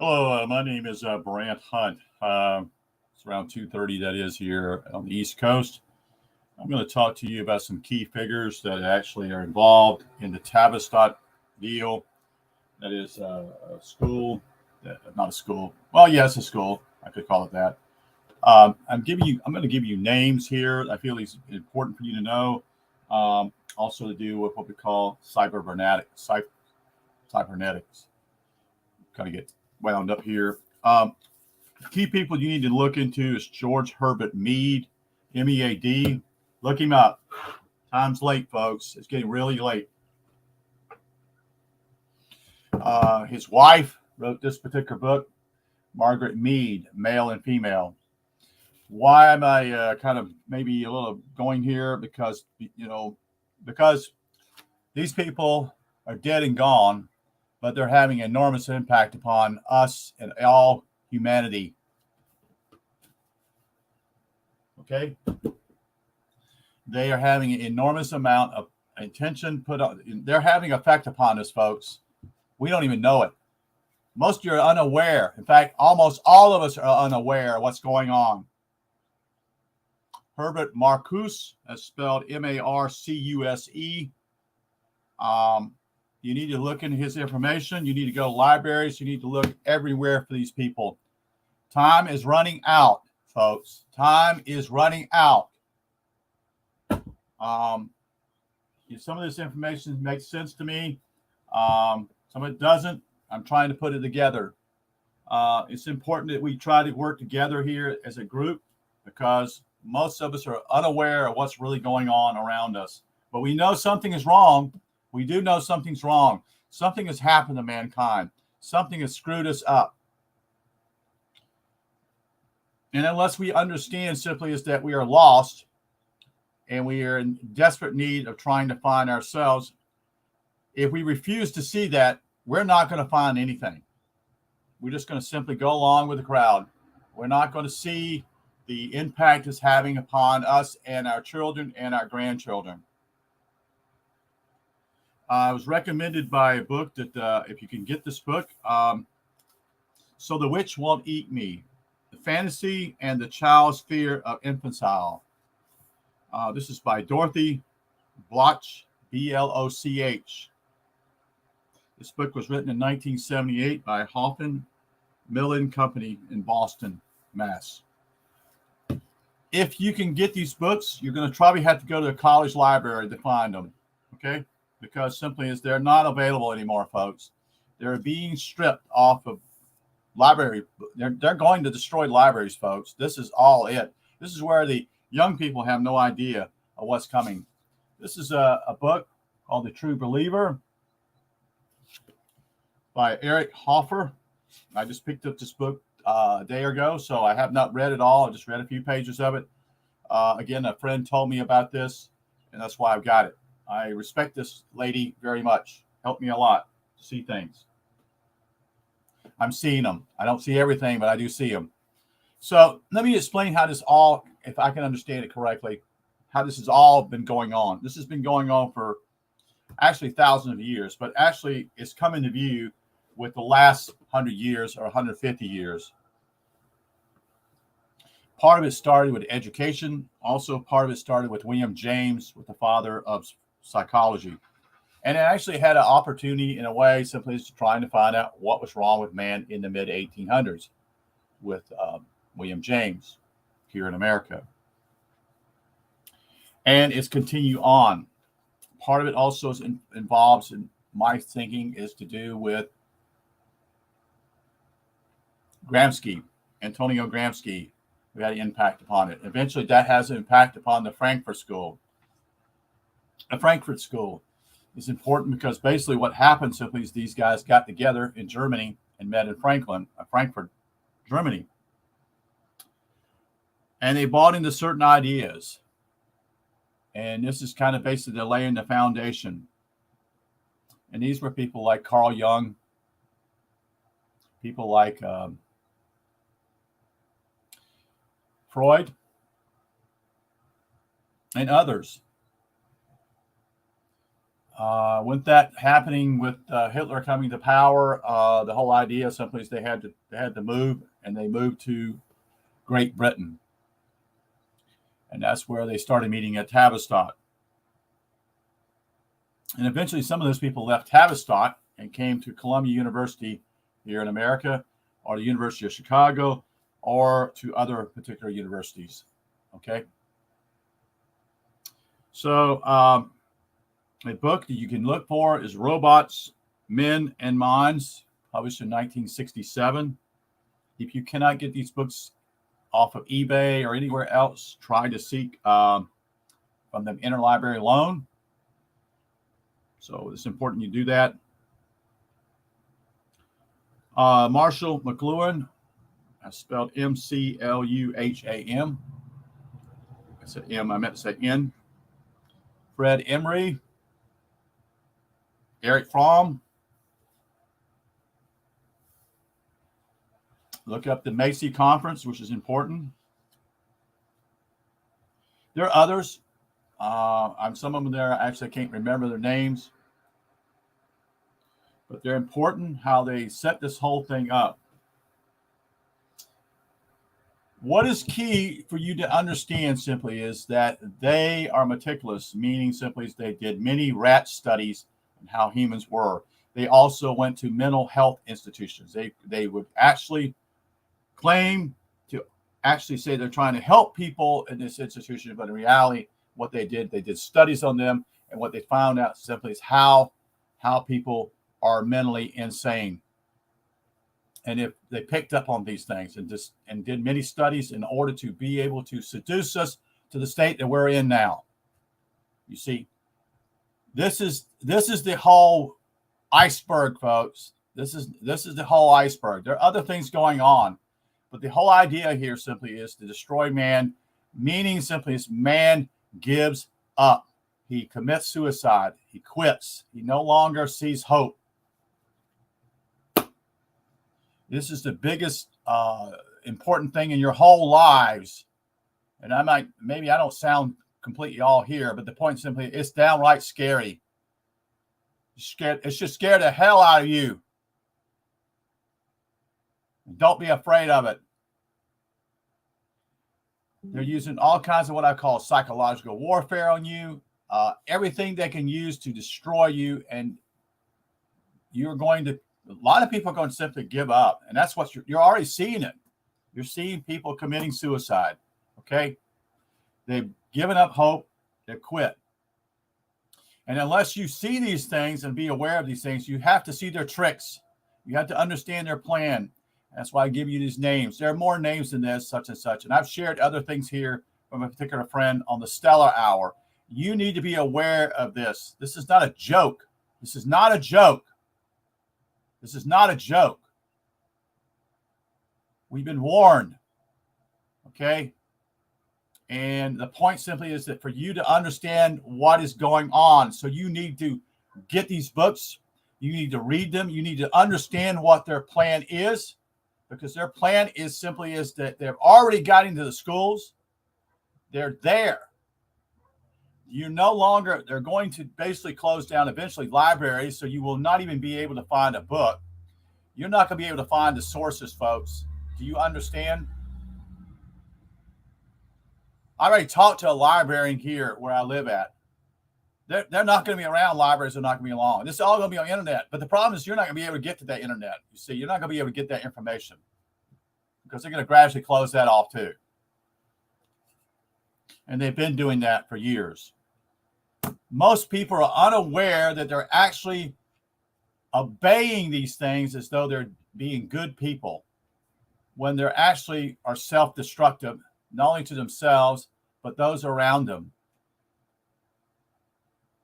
Hello, my name is Brant Hunt. It's around 2:30 that is here on the East Coast. I'm going to talk to you about some key figures that actually are involved in the Tavistock deal. That is a school, not a school. Well, yes, a school. I could call it that. I'm going to give you names here. I feel it's important for you to know. Also to do with what we call cybernetics. Kind of get wound up here. Key people you need to look into is George Herbert Mead, MEAD. Look him up. Time's late, folks. It's getting really late. His wife wrote this particular book, Margaret Mead, male and female. Why am I kind of maybe a little going here? Because these people are dead and gone, but they're having enormous impact upon us and all humanity. Okay? They are having an enormous amount of attention put on. They're having effect upon us, folks. We don't even know it. Most of you are unaware. In fact, almost all of us are unaware of what's going on. Herbert Marcuse, that's spelled Marcuse. You need to look into his information. You need to go to libraries. You need to look everywhere for these people. Time is running out, folks. Time is running out. Some of this information makes sense to me. Some of it doesn't. I'm trying to put it together. It's important that we try to work together here as a group because most of us are unaware of what's really going on around us. But we know something is wrong. We do know something's wrong. Something has happened to mankind. Something has screwed us up. And unless we understand simply is that we are lost and we are in desperate need of trying to find ourselves, if we refuse to see that, we're not going to find anything. We're just going to simply go along with the crowd. We're not going to see the impact it's having upon us and our children and our grandchildren. I was recommended by a book that if you can get this book, So the Witch Won't Eat Me, The Fantasy and the Child's Fear of Infanticide. This is by Dorothy Bloch, Bloch. This book was written in 1978 by Hoffer Millen Company in Boston, Mass. If you can get these books, you're going to probably have to go to a college library to find them, okay? Because simply is they're not available anymore, folks. They're being stripped off of library. They're going to destroy libraries, folks. This is all it. This is where the young people have no idea of what's coming. This is a book called The True Believer by Eric Hoffer. I just picked up this book a day ago, so I have not read it all. I just read a few pages of it. Again, a friend told me about this, and that's why I've got it. I respect this lady very much. Helped me a lot to see things. I'm seeing them. I don't see everything, but I do see them. So let me explain how this all, if I can understand it correctly, how this has all been going on. This has been going on for actually thousands of years, but actually it's come into view with the last 100 years or 150 years. Part of it started with education. Also, part of it started with William James, with the father of psychology. And it actually had an opportunity in a way simply to trying to find out what was wrong with man in the mid-1800s with William James here in America. And it's continue on. Part of it also involves, in my thinking, is to do with Gramsci, Antonio Gramsci, who had an impact upon it. Eventually, that has an impact upon the Frankfurt School. The Frankfurt School is important because basically what happened simply is these guys got together in Germany and met in Frankfurt, Germany. And they bought into certain ideas. And this is kind of basically laying the foundation. And these were people like Carl Jung, people like Freud, and others. With that happening, with Hitler coming to power, the whole idea simply is they had to move, and they moved to Great Britain, and that's where they started meeting at Tavistock. And eventually, some of those people left Tavistock and came to Columbia University here in America, or the University of Chicago, or to other particular universities. Okay. So a book that you can look for is Robots, Men, and Minds, published in 1967. If you cannot get these books off of eBay or anywhere else, try to seek from the interlibrary loan. So it's important you do that. Marshall McLuhan, I spelled McLuham. I said M, I meant to say N. Fred Emery, Eric Fromm. Look up the Macy Conference, which is important. There are others. Some of them there, actually, I can't remember their names. But they're important how they set this whole thing up. What is key for you to understand simply is that they are meticulous, meaning simply is they did many rat studies on how humans were. They also went to mental health institutions. They would actually claim to actually say they're trying to help people in this institution, but in reality, what they did studies on them, and what they found out simply is how people are mentally insane. And if they picked up on these things and did many studies in order to be able to seduce us to the state that we're in now. You see, this is the whole iceberg, folks. This is the whole iceberg. There are other things going on, but the whole idea here simply is to destroy man, meaning simply is man gives up. He commits suicide. He quits. He no longer sees hope. This is the biggest important thing in your whole lives. And maybe I don't sound completely all here, but the point simply, it's downright scary. It should scare the hell out of you. Don't be afraid of it. They're using all kinds of what I call psychological warfare on you. Everything they can use to destroy you, and a lot of people are going to simply give up, and that's what you're already seeing it. You're seeing people committing suicide. Okay, they've given up hope. They quit. And unless you see these things and be aware of these things, you have to see their tricks. You have to understand their plan. That's why I give you these names. There are more names than this, such and such. And I've shared other things here from a particular friend on the Stellar Hour. You need to be aware of this. This is not a joke. This is not a joke. This is not a joke. We've been warned. Okay? And the point simply is that for you to understand what is going on, so you need to get these books. You need to read them. You need to understand what their plan is, because their plan is simply is that they've already got into the schools. They're there. They're going to basically close down eventually libraries, so you will not even be able to find a book. You're not going to be able to find the sources, folks. Do you understand? I already talked to a librarian here where I live at. They're not going to be around. Libraries are not going to be long. This is all going to be on the internet. But the problem is you're not going to be able to get to that internet. You see, you're not going to be able to get that information because they're going to gradually close that off too. And they've been doing that for years. Most people are unaware that they're actually obeying these things as though they're being good people, when they're actually are self-destructive, not only to themselves, but those around them.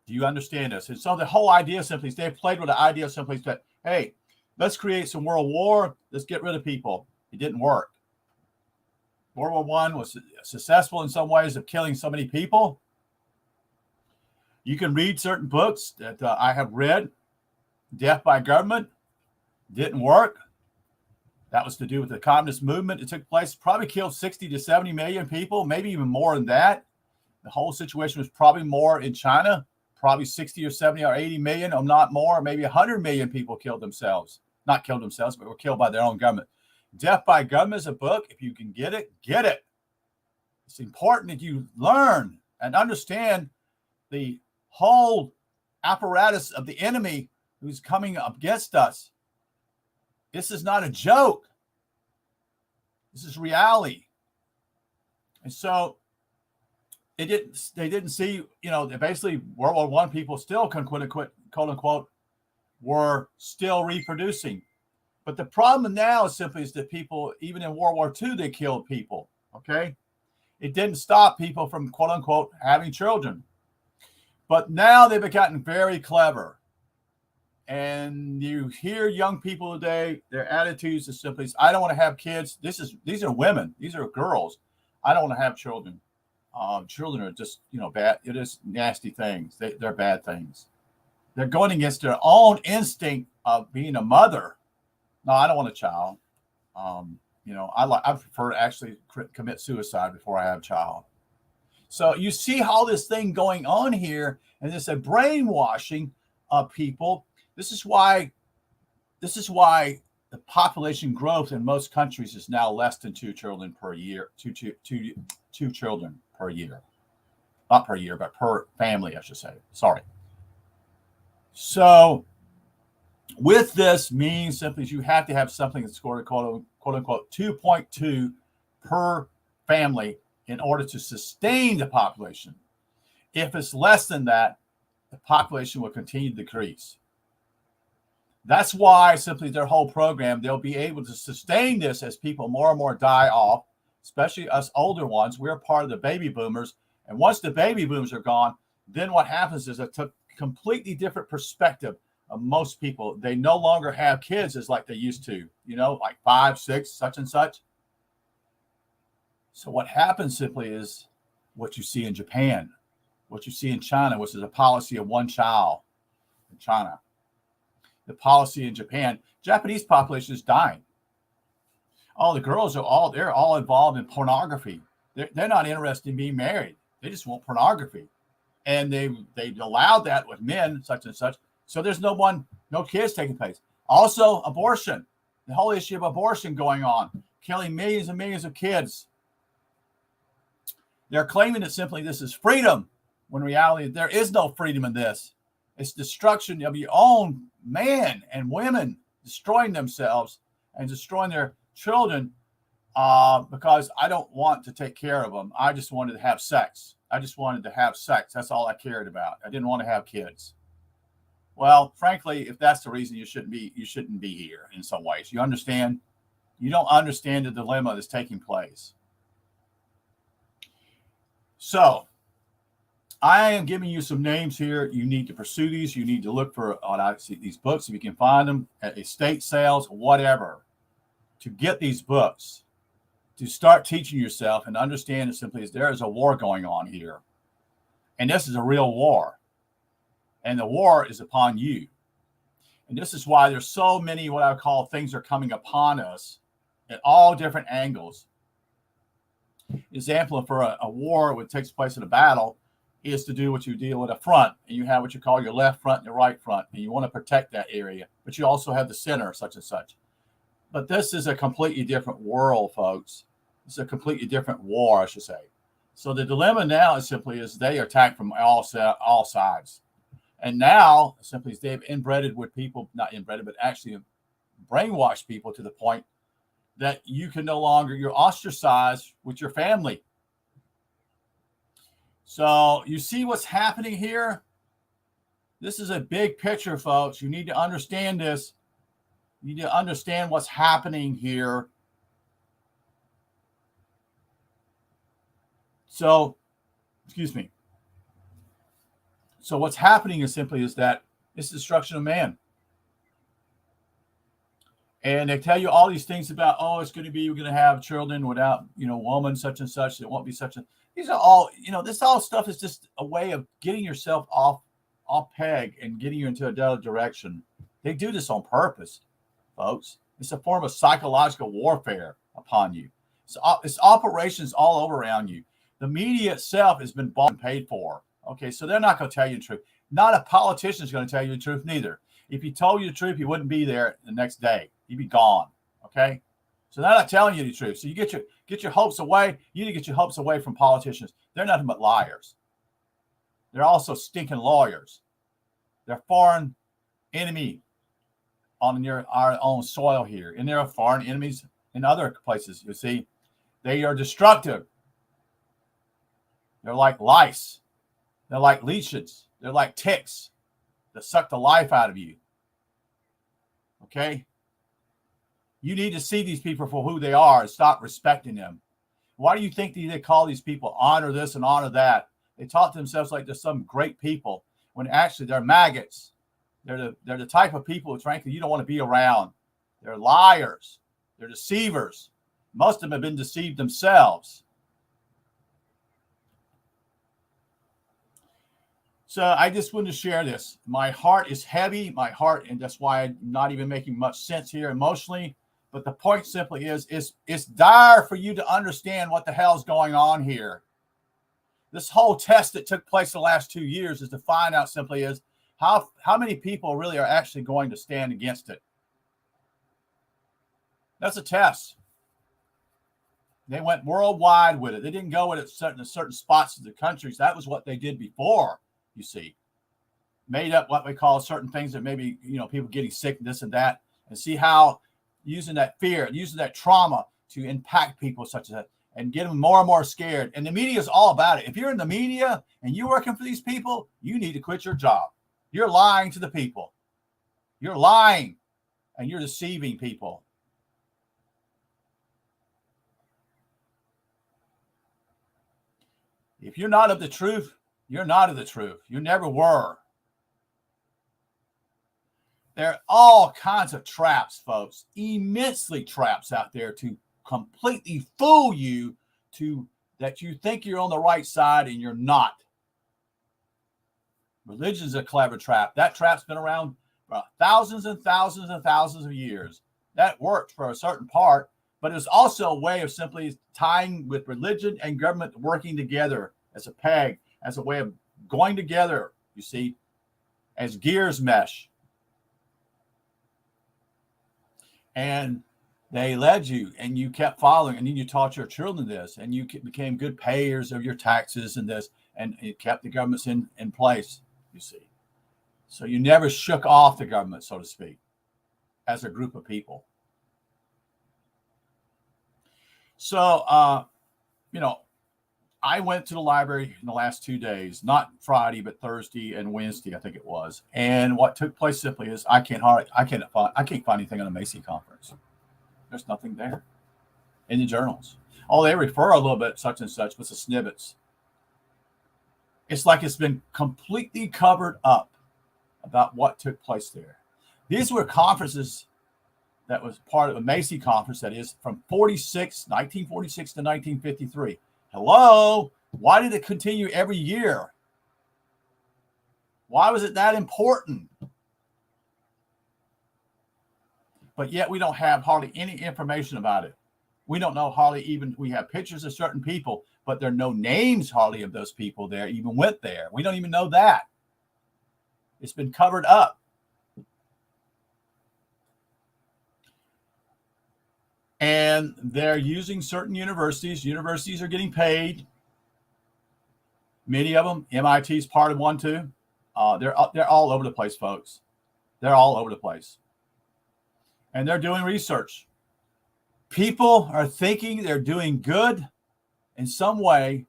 Do you understand this? And so the whole idea simply is they played with the idea simply that, hey, let's create some world war. Let's get rid of people. It didn't work. World War I was successful in some ways of killing so many people. You can read certain books that I have read. Death by Government didn't work. That was to do with the communist movement that took place. Probably killed 60 to 70 million people, maybe even more than that. The whole situation was probably more in China, probably 60 or 70 or 80 million, or not more, maybe 100 million people killed themselves. Not killed themselves, but were killed by their own government. Death by Government is a book. If you can get it, get it. It's important that you learn and understand the whole apparatus of the enemy who's coming against us. This is not a joke. This is reality. And so they didn't see, basically World War I people still, quote unquote, were still reproducing. But the problem now is that people, even in World War II, they killed people. Okay. It didn't stop people from, quote unquote, having children. But now they've gotten very clever. And you hear young people today, their attitudes are simply, I don't want to have kids. These are women. These are girls. I don't want to have children. Children are just, bad. It is nasty things. They're bad things. They're going against their own instinct of being a mother. No, I don't want a child. I prefer to actually commit suicide before I have a child. So you see how this thing going on here, and it's a brainwashing of people. This is why the population growth in most countries is now less than 2 children per year. Two children per year, not per year, but per family, I should say. Sorry. So, with this means simply you have to have something that's scored quote unquote 2.2 per family in order to sustain the population. If it's less than that, the population will continue to decrease. That's why simply their whole program, they'll be able to sustain this as people more and more die off, especially us older ones. We're part of the baby boomers. And once the baby boomers are gone, then what happens is a completely different perspective of most people. They no longer have kids as like they used to, like 5, 6, such and such. So what happens simply is what you see in Japan, what you see in China, which is a policy of one child in China. The policy in Japan, Japanese population is dying. All the girls they're all involved in pornography. They're not interested in being married. They just want pornography. And they allowed that with men, such and such. So there's no kids taking place. Also, abortion, the whole issue of abortion going on, killing millions and millions of kids. They're claiming that simply this is freedom, when in reality there is no freedom in this. It's destruction of your own men and women, destroying themselves and destroying their children because I don't want to take care of them. I just wanted to have sex. That's all I cared about. I didn't want to have kids. Well, frankly, if that's the reason, you shouldn't be here in some ways. You understand? You don't understand the dilemma that's taking place. So, I am giving you some names here. You need to pursue these. You need to look for these books if you can find them at estate sales, whatever, to get these books, to start teaching yourself and understand it simply as there is a war going on here. And this is a real war. And the war is upon you. And this is why there's so many what I would call things are coming upon us at all different angles. Example for a war which takes place in a battle is to do what you deal with a front, and you have what you call your left front and your right front, and you want to protect that area, but you also have the center, such and such. But this is a completely different world, folks. It's a completely different war, I should say. So the dilemma now is simply is they attack from all sides. And now simply they've inbred with people, not inbred, but actually brainwashed people to the point that you can no longer, you're ostracized with your family. So you see what's happening here? This is a big picture, folks. You need to understand this. You need to understand what's happening here. So, excuse me. So what's happening is simply is that it's destruction of man. And they tell you all these things about, it's going to be, you're going to have children without, woman, such and such. It won't be such a, these are all, this all stuff is just a way of getting yourself off peg and getting you into another direction. They do this on purpose, folks. It's a form of psychological warfare upon you. It's operations all over around you. The media itself has been bought and paid for. Okay, so they're not going to tell you the truth. Not a politician is going to tell you the truth neither. If he told you the truth, he wouldn't be there the next day. He'd be gone. Okay? So they're not telling you the truth. So you get your hopes away. You need to get your hopes away from politicians. They're nothing but liars. They're also stinking lawyers. They're foreign enemy on our own soil here. And there are foreign enemies in other places. You see, they are destructive. They're like lice. They're like leeches. They're like ticks that suck the life out of you. Okay? You need to see these people for who they are and stop respecting them. Why do you think they call these people honor this and honor that? They talk to themselves like they're some great people when actually they're maggots. They're the type of people, frankly, you don't want to be around. They're liars. They're deceivers. Most of them have been deceived themselves. So I just wanted to share this. My heart is heavy. My heart, and that's why I'm not even making much sense here emotionally. But the point simply is it's dire for you to understand what the hell is going on here. This whole test that took place the last 2 years is to find out simply is how many people really are actually going to stand against it. That's a test. They went worldwide with it. They didn't go with it in certain spots of the countries. That was what they did before. You see, made up what we call certain things that maybe, people getting sick, this and that, and see how using that fear, using that trauma to impact people such as that and get them more and more scared. And the media is all about it. If you're in the media and you're working for these people, you need to quit your job. You're lying to the people. You're lying and you're deceiving people. If you're not of the truth, you're not of the truth. You never were. There are all kinds of traps, folks, immensely traps out there to completely fool you that you think you're on the right side and you're not. Religion's a clever trap. That trap's been around for thousands and thousands and thousands of years. That worked for a certain part, but it was also a way of simply tying with religion and government working together as a peg, as a way of going together, you see, as gears mesh. And they led you, and you kept following, and then you taught your children this, and you became good payers of your taxes and this, and it kept the governments in place, you see. So you never shook off the government, so to speak, as a group of people. So, I went to the library in the last 2 days, not Friday, but Thursday and Wednesday, I think it was. And what took place simply is I can't find anything on the Macy Conference. There's nothing there in the journals. Oh, they refer a little bit such and such with the snippets. It's like it's been completely covered up about what took place there. These were conferences that was part of a Macy Conference, that is, from 1946 to 1953. Hello? Why did it continue every year? Why was it that important? But yet we don't have hardly any information about it. We don't know hardly even, we have pictures of certain people, but there are no names hardly of those people there even went there. We don't even know that. It's been covered up. And they're using certain universities. Universities are getting paid. Many of them, MIT's part of one too. They're all over the place, folks. They're all over the place. And they're doing research. People are thinking they're doing good in some way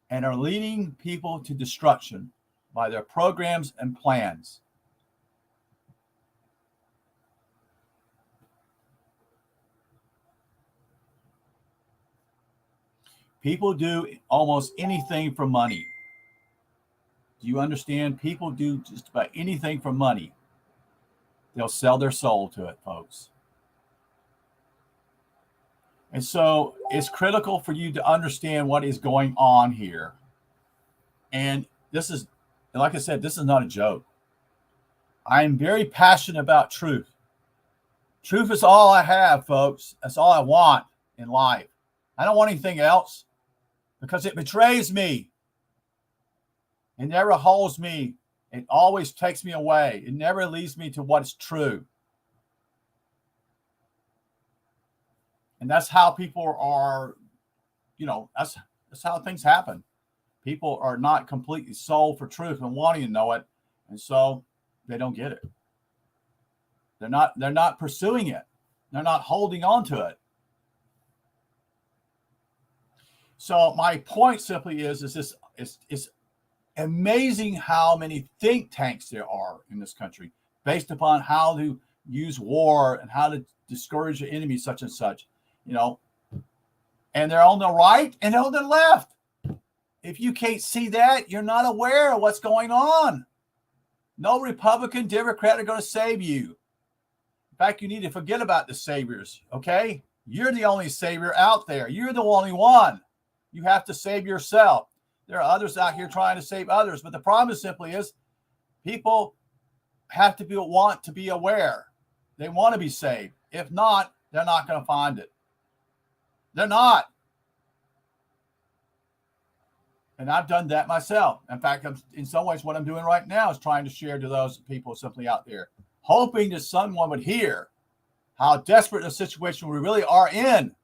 and are leading people to destruction by their programs and plans. People do almost anything for money. Do you understand? People do just about anything for money. They'll sell their soul to it, folks. And so it's critical for you to understand what is going on here. And this is, like I said, this is not a joke. I am very passionate about truth. Truth is all I have, folks. That's all I want in life. I don't want anything else because it betrays me. It never holds me It always takes me away. It never leads me to what's true. And that's how people are, that's how things happen. People are not completely sold for truth and wanting to know it, and so they don't get it. They're not pursuing it. They're not holding on to it. So my point simply is this: it's amazing how many think tanks there are in this country based upon how to use war and how to discourage the enemy, such and such, and they're on the right and on the left. If you can't see that, you're not aware of what's going on. No Republican, Democrat are going to save you. In fact, you need to forget about the saviors, okay? You're the only savior out there. You're the only one. You have to save yourself. There are others out here trying to save others, but the problem simply is people have to want to be aware. They want to be saved. If not, they're not going to find it. They're not. And I've done that myself. In fact, in some ways, what I'm doing right now is trying to share to those people simply out there, hoping that someone would hear how desperate a situation we really are in.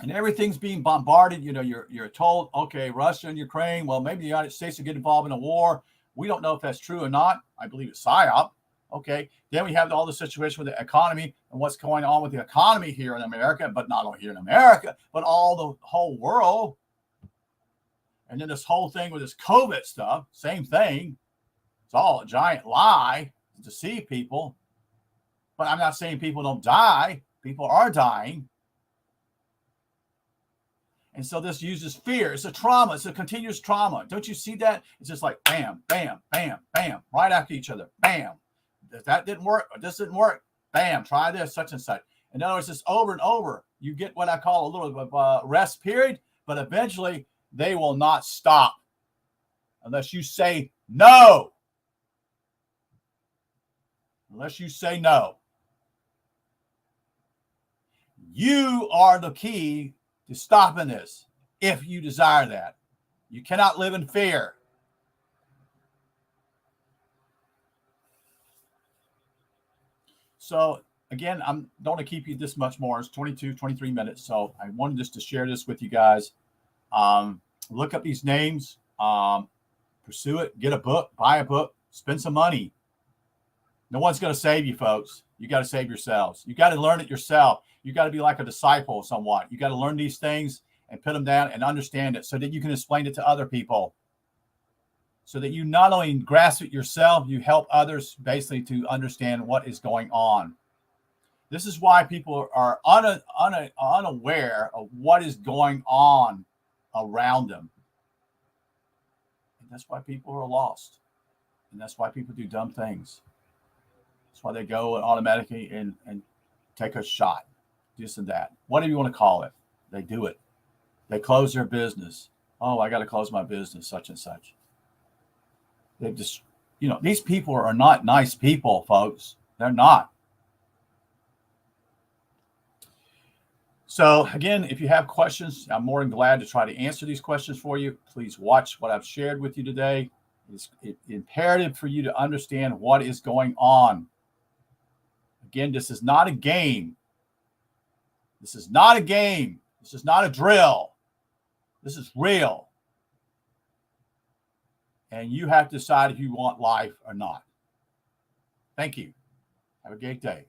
And everything's being bombarded. You're told, okay, Russia and Ukraine, well, maybe the United States will get involved in a war. We don't know if that's true or not. I believe it's PSYOP. Okay. Then we have all the situation with the economy and what's going on with the economy here in America, but not only here in America, but all the whole world. And then this whole thing with this COVID stuff, same thing. It's all a giant lie to deceive people. But I'm not saying people don't die. People are dying. And so this uses fear. It's a trauma. It's a continuous trauma. Don't you see that? It's just like bam, bam, bam, bam, right after each other. Bam. That didn't work. Or this didn't work. Bam, try this, such and such. In other words, it's over and over. You get what I call a little bit of a rest period, but eventually they will not stop unless you say no. Unless you say no. You are the key to stopping this if you desire that. You cannot live in fear. So again, I don't want to keep you this much more. It's 22, 23 minutes. So I wanted just to share this with you guys. Look up these names, pursue it, get a book, buy a book, spend some money. No one's going to save you, folks. You got to save yourselves. You got to learn it yourself. You got to be like a disciple somewhat. You got to learn these things and put them down and understand it so that you can explain it to other people. So that you not only grasp it yourself, you help others basically to understand what is going on. This is why people are unaware of what is going on around them. And that's why people are lost. And that's why people do dumb things. That's why they go automatically and take a shot, this and that. Whatever you want to call it, they do it. They close their business. Oh, I got to close my business, such and such. They just, these people are not nice people, folks. They're not. So again, if you have questions, I'm more than glad to try to answer these questions for you. Please watch what I've shared with you today. It's imperative for you to understand what is going on. Again, this is not a game. This is not a game. This is not a drill. This is real. And you have to decide if you want life or not. Thank you. Have a great day.